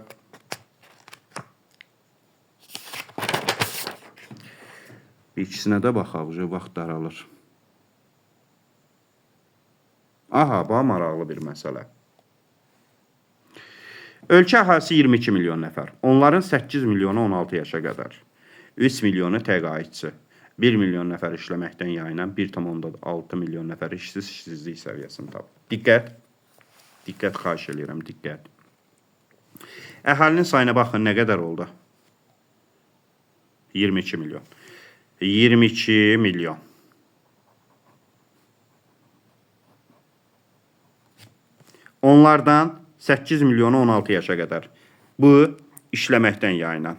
Speaker 1: Bir ikisinə də baxaq, vaxt daralır. Aha, bu maraqlı bir məsələ. Ölkə əhalisi 22 milyon nəfər. Onların 8 milyonu 16 yaşa qədər. 3 milyonu təqaüdçü. 1 milyon nəfər işləməkdən yayınan 1,6 milyon nəfər işsizlik səviyyəsini tapır. Diqqət. Diqqət xahiş edirəm, diqqət. Əhalinin sayına baxın, nə qədər oldu? 22 milyon. 22 milyon. Onlardan 8 milyonu 16 yaşa qədər. Bu, işləməkdən yayınan.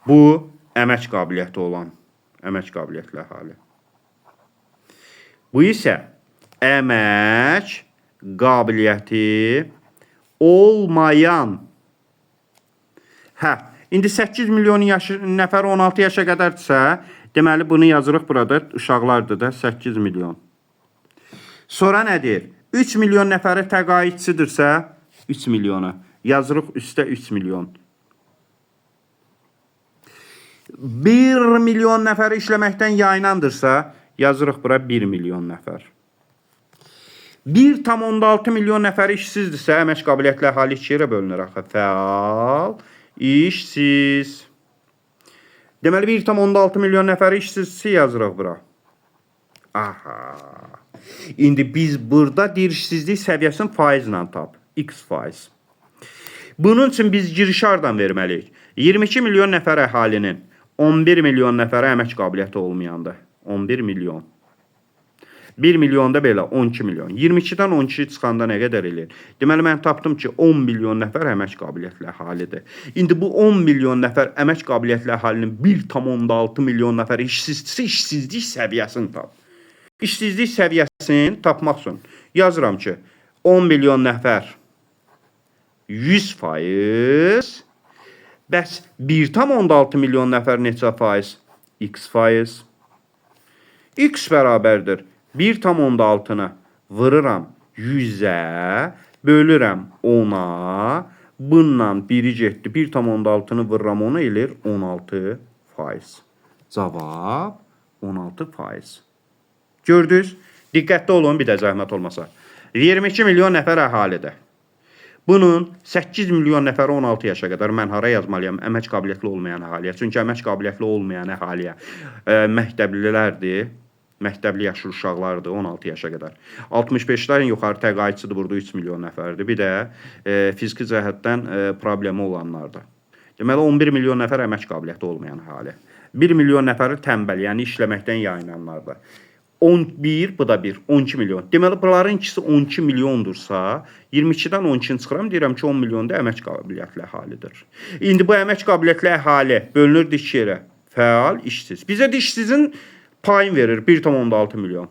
Speaker 1: Bu, əmək qabiliyyəti olan, əmək qabiliyyətli əhali. Bu isə əmək qabiliyyəti olmayan. Hə, indi 8 milyon nəfər 16 yaşa qədərdirsə, deməli bunu yazırıq burada, uşaqlardır da 8 milyon. Sonra nədir? 3 milyon nəfəri təqaüdçüdürsə, 3 milyonu. Yazırıq üstə 3 milyon. 1 milyon nəfəri işləməkdən yayınandırsa, yazırıq bura 1 milyon nəfər. 1,6 milyon nəfər işsizdirsə, əmək qabiliyyətli əhali 2 yerə bölünür axı. Fəal, işsiz. Deməli 1,6 milyon nəfər işsizsi yazırıq bura. Aha. İndi biz burada işsizlik səviyyəsinin faizlə tap. X faiz. Bunun üçün biz girişi hardan verməliyik? 22 milyon nəfər əhalinin 11 milyon nəfərə əmək qabiliyyəti olmayandır. 11 milyon. 1 milyonda belə 12 milyon. 22-dən 12 çıxanda nə qədər eləyir? Deməli, mən tapdım ki, 10 milyon nəfər əmək qabiliyyətli əhalidir. İndi bu 10 milyon nəfər əmək qabiliyyətli əhalinin 1,6 milyon nəfər işsizlik səviyyəsini tap. İşsizlik səviyyəsini tapmaq üçün yazıram ki, 10 milyon nəfər 100%, bəs 1,6 milyon nəfər neçə faiz? X faiz. X bərabərdir 1,6-nı vururam 100-ə, bölürəm 10-a, bundan biri getdi, 1,6-nı vururam 10-a eləyir 16%. Cavab 16%. Gördünüz? Diqqətli olun, bir də zəhmət olmasa. 22 milyon nəfər əhalidir. Bunun 8 milyon nəfəri 16 yaşa qədər mən hara yazmalıyam? Əmək qabiliyyətli olmayan əhaliyə. Çünki əmək qabiliyyətli olmayan əhaliyə məktəblilərdir. Məktəbli yaşlı uşaqlardır 16 yaşa qədər. 65-lərin yuxarı təqaüdçüdür, burada 3 milyon nəfərdir. Bir də fiziki cəhətdən problemi olanlardır. Deməli 11 milyon nəfər əmək qabiliyyəti olmayan əhali. 1 milyon nəfəri tənbəl, yəni işləməkdən yayınanlardır. 11, bu da 1, 12 milyon. Deməli, bunların ikisi 12 milyondursa, 22-dən 12-ni çıxıram, deyirəm ki, 10 milyon da əmək qabiliyyətli əhalidir. İndi bu əmək qabiliyyətli əhali bölünür iki yerə. Fəal, işsiz. Bizə də işsizin payını verir, 1,6 milyon.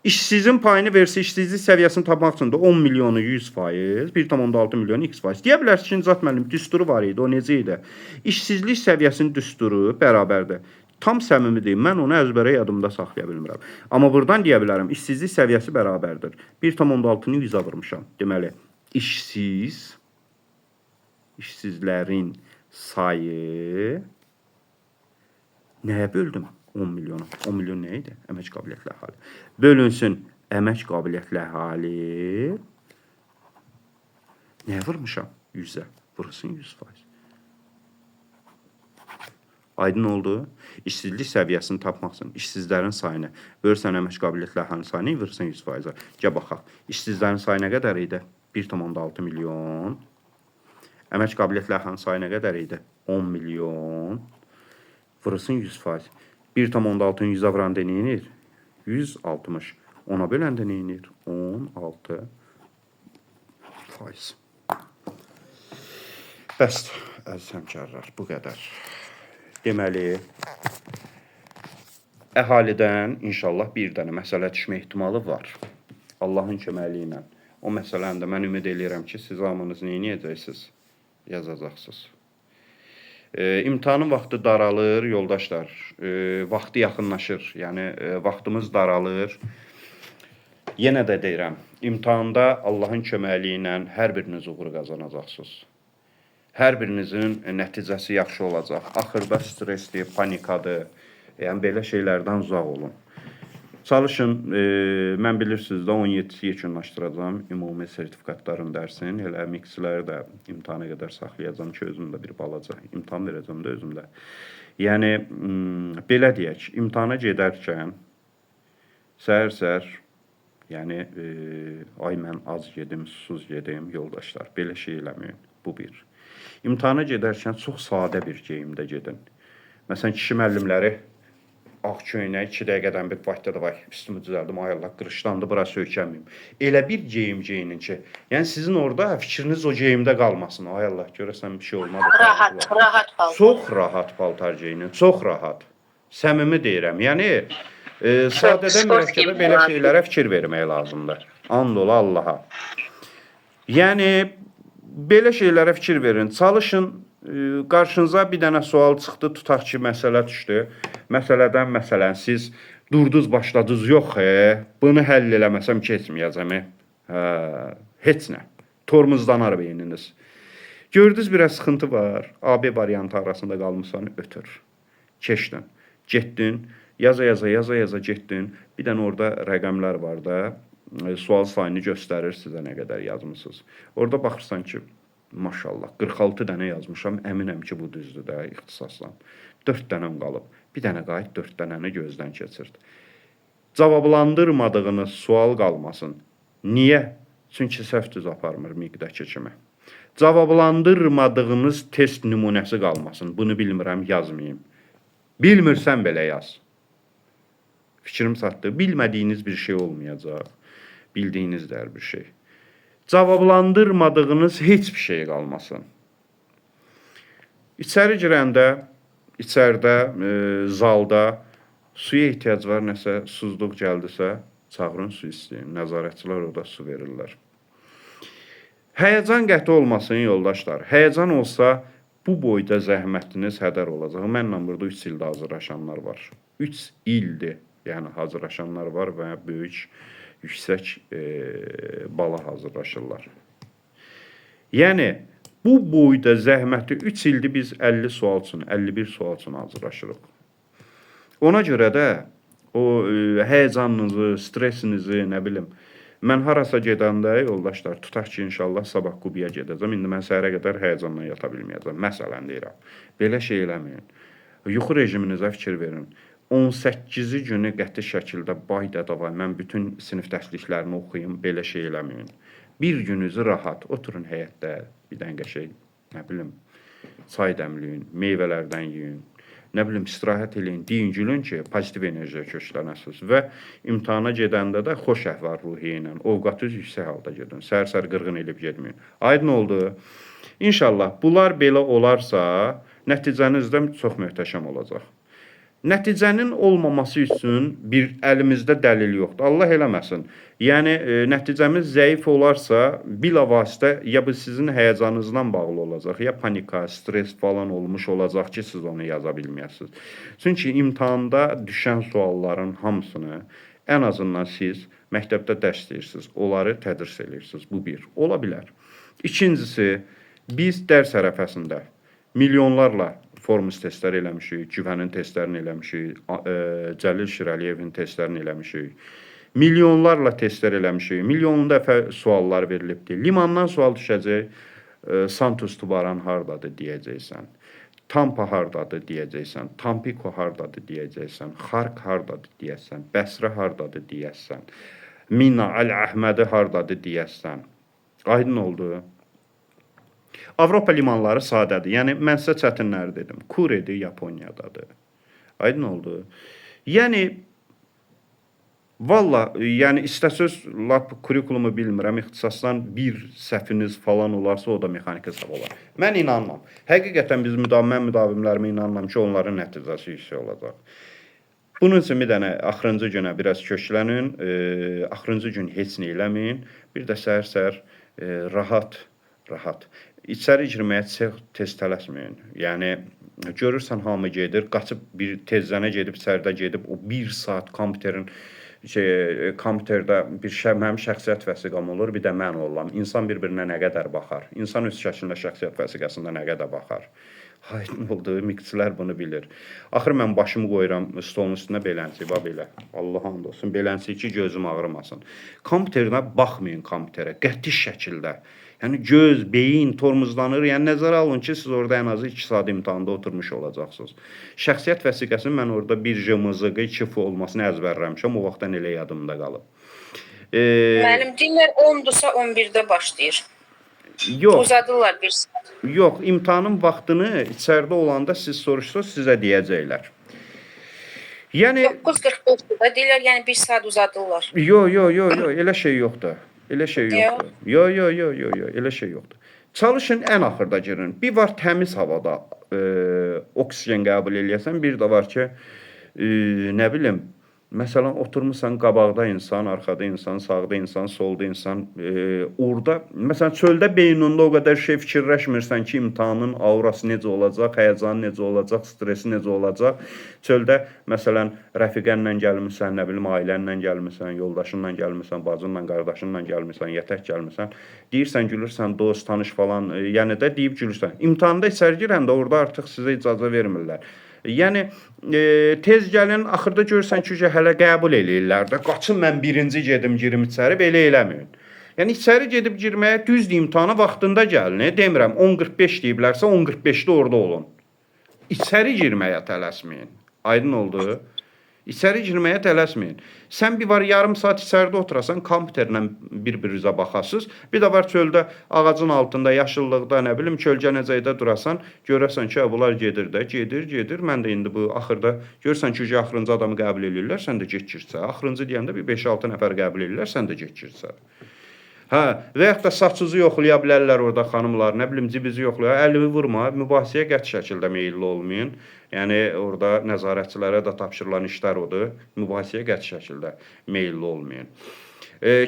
Speaker 1: İşsizin payını versə, işsizlik səviyyəsini tapmaq üçün də 10 milyonu 100%, 1,6 milyonu x%. Deyə bilərsiniz ki, Nicat müəllim, düsturu var idi, o necə idi? İşsizlik səviyyəsinin düsturu bərabərdir. Tam səmimidir, mən onu əzbərə yadımda saxlaya bilmirəm. Amma buradan deyə bilərəm, işsizlik səviyyəsi bərabərdir. 1,6-nı 100-ə vurmuşam. Deməli, işsizlərin sayı nəyə böldüm? 10 milyonu. 10 milyon nə idi? Əmək qabiliyyətli əhali. Bölünsün əmək qabiliyyətli əhali. Nəyə vurmuşam? 100-ə. Vurursun 100%. Aydın oldu. İşsizlik səviyyəsini tapmaq üçün işsizlərin sayını bölürsən əmək qabiliyyətli əhalinin sayını vursan 100%. Gəl baxaq. İşsizlərin sayı nə qədər idi? 1,6 milyon. Əmək qabiliyyətli əhalinin sayı nə qədər idi? 10 milyon. Vurursun 100%. 1,6-nı 100-ə vuranda nə edir? 160. Ona böləndə nə edir? 16%. Bəsdir, əziz həmkarlar, bu qədər. Deməli, əhalidən inşallah bir dənə məsələ düşmə ehtimalı var. Allahın köməyi ilə. O məsələni də mən ümid edirəm ki, siz hamınız nə edəcəksiniz? Yazacaqsınız. İmtahanın vaxtı daralır, yoldaşlar. Vaxtı yaxınlaşır, yəni vaxtımız daralır. Yenə də deyirəm, imtahanda Allahın köməyi ilə hər biriniz uğur qazanacaqsınız. Hər birinizin nəticəsi yaxşı olacaq. Axırda stressdir, panikadır. Yəni belə şeylərdən uzaq olun. Çalışın, mən bilirsiniz də 17-si yekunlaşdıracağam ümumi sertifikatların dərsini. Elə miksləri də imtahana qədər saxlayacağam ki, özümdə bir balaca imtahan verəcəm də özümdə. Yəni, belə deyək, imtahana gedərkən səhər-səhər, yəni, ay mən az gedim, susuz gedim, yoldaşlar, belə şey eləməyin, bu bir. İmtahana gedərkən çox sadə bir geyimdə gedin. Məsələn, kişi müəllimləri ağ köynək 2 dəqiqədən bir vaxtda da vay, üstümü düzəldim, ay Allah, qırışlandı, bura söykənməyim. Elə bir geyim geyinin ki, yəni sizin orada fikriniz o geyimdə qalmasın. Ay Allah, görəsən bir şey olmadı.
Speaker 3: Rahat paltar.
Speaker 1: Çox rahat paltar geyinin, çox rahat. Səmimi deyirəm. Yəni, sadədən mürəkkəbə belə şeylərə fikir vermək lazımdır. And ola Allaha. Yəni, belə şeylərə fikir verin. Çalışın, qarşınıza bir dənə sual çıxdı, tutaq ki, məsələ düşdü. Məsələdən məsələn, siz durdunuz, başladınız, yox, bunu həll eləməsəm keçməyəcəm. Heç nə. Tormuzdanar beyniniz. Gördünüz, biraz sıxıntı var. AB variantı arasında qalmışsan, ötür. Keçdin. Getdin. Yaza getdin. Bir dənə orada rəqəmlər var da, sual sayını göstərir sizə nə qədər yazmışsınız. Orada baxırsan ki, maşallah, 46 dənə yazmışam, əminəm ki, bu düzdür də ixtisaslan. 4 dənəm qalıb. Bir dənə qayıt, 4 dənəni gözdən keçirdi. Cavablandırmadığınız sual qalmasın. Niyə? Çünki səhv düz aparmır miqdəki kimi. Cavablandırmadığınız test nümunəsi qalmasın. Bunu bilmirəm, yazmayayım. Bilmirsən belə yaz. Fikrim çatdı. Bilmədiyiniz bir şey olmayacaq. Bildiyiniz də hər bir şey. Cavablandırmadığınız heç bir şey qalmasın. İçəri girəndə, içəridə, zalda suya ehtiyac var, nəsə susuzluq gəldisə, çağırın su istəyin. Nəzarətçilər orada su verirlər. Həyəcan qəti olmasın, yoldaşlar. Həyəcan olsa, bu boyda zəhmətiniz hədər olacaq. Mənlə burada 3 ildə hazırlaşanlar var. 3 ildir, yəni hazırlaşanlar var və böyük, yüksək bala hazırlaşırlar. Yəni, bu boyda zəhməti 3 ildir biz 50 sual üçün, 51 sual üçün hazırlaşırıq. Ona görə də o həyəcanınızı, stresinizi, nə bilim, mən harasa gedəndə, yoldaşlar, tutaq ki, inşallah sabah Qubiyə gedəcəm. İndi mən səhərə qədər həyəcanla yata bilməyəcəm. Məsələn, deyirəm. Belə şey eləməyin. Yuxu rejiminizə fikir verin. 18-ci günü qəti şəkildə bayda da var. Mən bütün sinif dərsliklərini oxuyum, belə şey eləməyin. Bir gününüzü rahat, oturun həyətdə, bir dənə qəşəng, nə bilim, çay dəmləyin, meyvələrdən yiyin, nə bilim, istirahət eləyin, deyin, gülün ki, pozitiv enerjiyə köklənəsiniz və imtahana gedəndə də xoş əhval ruhiyyə ilə, ovqatınız yüksək halda gedin, sər-sər qırğın elib gedməyin. Aydın oldu. İnşallah, bunlar belə olarsa, nəticəniz də çox möhtəşəm olacaq. Nəticənin olmaması üçün bir əlimizdə dəlil yoxdur. Allah eləməsin. Yəni, nəticəmiz zəif olarsa, bilavasitə ya bu sizin həyəcanınızdan bağlı olacaq, ya panika, stres falan olmuş olacaq ki, siz onu yaza bilməyəsiniz. Çünki imtahanda düşən sualların hamısını ən azından siz məktəbdə dərs deyirsiniz, onları tədris edirsiniz. Bu bir. Ola bilər. İkincisi, biz dərs ərəfəsində milyonlarla Formus testləri eləmişik, Güvənin testlərini eləmişik, Cəlil Şirəliyevin testlərini eləmişik. Milyonlarla testlər eləmişik, milyon dəfə suallar verilibdir. Limandan sual düşəcək, Santos Tubaran hardadır deyəcəksən. Tampa hardadır deyəcəksən, Tampico hardadır deyəcəksən, Xark hardadır deyəsən, Bəsrə hardadır deyəsən, Mina Əl-Əhmədi hardadır deyəsən. Aydın oldu. Avropa limanları sadədir. Yəni mən sizə çətinləri dedim. Kuredir, Yaponiyadadır. Aydın oldu. Yəni valla, yəni istəsəz lap kurikulumu bilmirəm, ixtisasdan bir səhviniz falan olarsa o da mexaniki hesab olar. Mən inanmam. Həqiqətən biz mən müdavimlərimə inanmam ki, onların nəticəsi yüksək olacaq. Bunun üçün bir dənə axırıncı günə biraz köklənin, axırıncı gün heç nə eləməyin. Bir də səhər-səhər rahat. İçəri girməyə tez tələsməyin. Yəni görürsən hamı gedir, qaçıb bir tezzənə gedib, içəridə gedib o 1 saat kompüterdə mənim şəxsiyyət vəsiqəm olur, bir də mən olam. İnsan bir-birinə nə qədər baxar? İnsan öz şəklində şəxsiyyət vəsiqəsində nə qədər baxar? Aydın oldu, miksilər bunu bilir. Axır mən başımı qoyuram stolun üstünə belənsi, belə. Allah and olsun, belənsi ki, gözüm ağrımasın. Kompüterdə baxmayın kompüterə, qəti şəkildə. Yəni göz, beyin tormuzlanır. Yəni nəzərə alın ki, siz orada ən azı 2 saat imtahanda oturmuş olacaqsınız. Şəxsiyyət vəsiqəsinin mən orada bir jımızıqı, 2 f olmasını əzbərləmişəm. O vaxtdan elə yadımda qalıb.
Speaker 2: Müəllim, deyirlər 10-dursa 11-də başlayır.
Speaker 1: Yox.
Speaker 2: Uzadırlar 1 saat.
Speaker 1: Yox, imtahanın vaxtını içəridə olanda siz soruşsanız sizə deyəcəklər. Yəni
Speaker 2: 9:45-də deyirlər, yəni 1 saat uzadırlar.
Speaker 1: Yox, elə şey yoxdur. Elə şey yoxdur. Yox, elə şey yoxdur. Çalışın ən axırda girin. Bir var təmiz havada oksigen qəbul eləyəsən, bir də var ki, nə bilim, məsələn, oturmuşsan qabaqda insan, arxada insan, sağda insan, solda insan, orada, məsələn, çöldə beynində o qədər şey fikirləşmirsən ki, imtahanın aurası necə olacaq, həyəcanı necə olacaq, stresi necə olacaq. Çöldə, məsələn, rəfiqənlə gəlmirsən, nə bilim, ailənlə gəlmirsən, yoldaşınla gəlmirsən, bacınla, qardaşınla gəlmirsən, yətək gəlmirsən. Deyirsən, gülürsən, dost, tanış falan, yəni də deyib gülürsən. İmtahanda içəri girəndə orada artıq sizə icazə vermirlər. Yəni, tez gəlin, axırda görürsən ki, hələ qəbul eləyirlər də, qaçın mən birinci gedim, girim içəri, belə eləməyin. Yəni, içəri gedib girməyə düzdür, imtahana vaxtında gəlin, demirəm, 10:45 deyiblərsə, 10:45-də orada olun. İçəri girməyə tələsməyin, aydın oldu? İçəri girməyə tələsməyin. Sən bir var yarım saat içəridə oturasan, kompüterlə bir-birinizə baxasınız. Bir də var çöldə, ağacın altında, yaşıllıqda, nə bilim, kölgə necədə durasan, görəsən ki, bunlar gedir də, gedir. Mən də indi bu axırda, görürsən ki, axırıncı adamı qəbul edirlər, sən də get girsə. Axırıncı deyəndə bir 5-6 nəfər qəbul edirlər, sən də get girsə. Hə, və yaxud da saçınızı yoxlaya bilərlər orada xanımlar, nə bilim, cibizi yoxlaya, əlimi vurma, mübahisəyə qəti şəkildə meyilli olmayın. Yəni, orada nəzarətçilərə də tapşırılan işlər odur, mübahisəyə qəti şəkildə meyilli olmayın.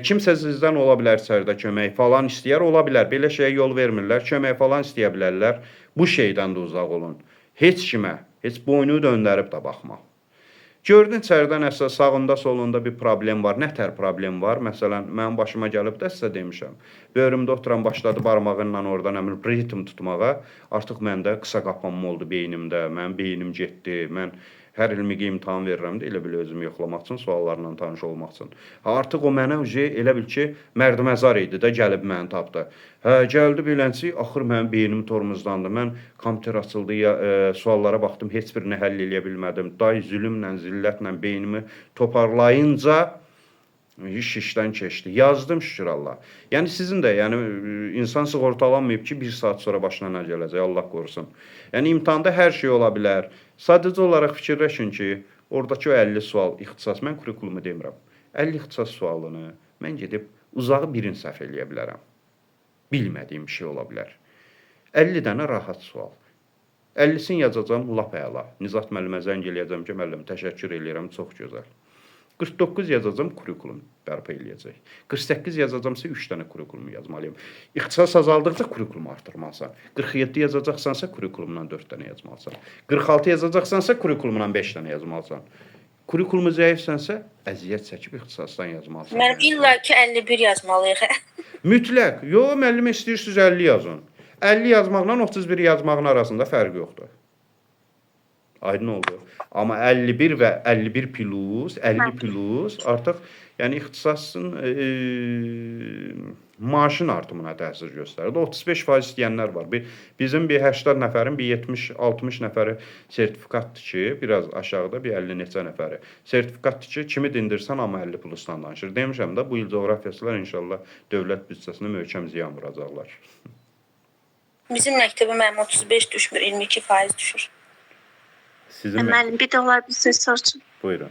Speaker 1: Kimsə sizdən ola bilər içəridə kömək falan istəyər, ola bilər, belə şeyə yol vermirlər, kömək falan istəyə bilərlər, bu şeydən də uzaq olun. Heç kimə, heç boynu döndərib də baxma. Gördün içəridən əsas sağında, solunda bir problem var. Nətər problem var? Məsələn, mənim başıma gəlib də sizə demişəm. Böyrümdə oturan başladı barmağınla oradan əmr ritm tutmağa. Artıq məndə qısa qapanma oldu beynimdə. Mənim beynim getdi. Mən hər ilmi imtahan verirəm də elə bil özümü yoxlamaq üçün, suallarla tanış olmaq üçün. Artıq o mənə elə bil ki, mərdiməzar idi də gəlib məni tapdı. Gəldi bilənçi, axır mənim beynim tormuzlandı. Mən kompüter açıldı, suallara baxdım, heç birini həll eləyə bilmədim. Day zülümlə, zillətlə beynimi toparlayınca iş işdən keçdi. Yazdım şükür Allah. Yəni sizin də, yəni insan sığortalanmayıb ki, 1 saat sonra başına nə gələcək, Allah qorusun. Yəni imtahanda hər şey ola bilər. Sadəcə olaraq fikirləşin ki, oradakı o 50 sual ixtisas, mən kurikulumu demirəm. 50 ixtisas sualını mən gedib uzağı birini səhv eləyə bilərəm. Bilmədiyim bir şey ola bilər. 50 dənə rahat sual. 50-sini yazacağam, lap əla. Nizat müəllimə zəng eləyəcəm ki, müəllim, təşəkkür eləyirəm, çox gözəl. 49 yazacağam, kurikulum bərpa eləyəcək. 48 yazacağamsa 3 dənə kurikulumu yazmalıyım. İxtisas azaldıqca kurikulumu artırmalısan. 47 yazacaqsansa kurikulumdan 4 dənə yazmalısan. 46 yazacaqsansa kurikulumdan 5 dənə yazmalısan. Kurikulumu zəifsənsə əziyyət çəkib ixtisasdan yazmalısan.
Speaker 2: Mən illa ki 51 yazmalıyıq.
Speaker 1: Mütləq. Yox, müəllimə istəyirsiniz 50 yazın. 50 yazmaqla 31 yazmağın arasında fərq yoxdur. Aydın oldu. Amma 51 və 51 plus, 50 plus artıq yəni ixtisasın maaşın artımına təsir göstərdi. 35% istəyənlər var. Bizim bir 80 nəfərin, bir 70-60 nəfəri sertifikatdır ki, biraz aşağıda bir 50 neçə nəfəri. Sertifikatdır ki, kimi dindirsən amma 50 plusdan danışır. Demişəm də bu il coğrafiyaçılar inşallah dövlət büdcəsinə möhkəm ziyan vuracaqlar.
Speaker 2: Bizim məktəbə mənim 35 düşmür, 22% düşür.
Speaker 1: Sizin
Speaker 4: Müəllim, bir də olar bir söz sorsun.
Speaker 1: buyurun.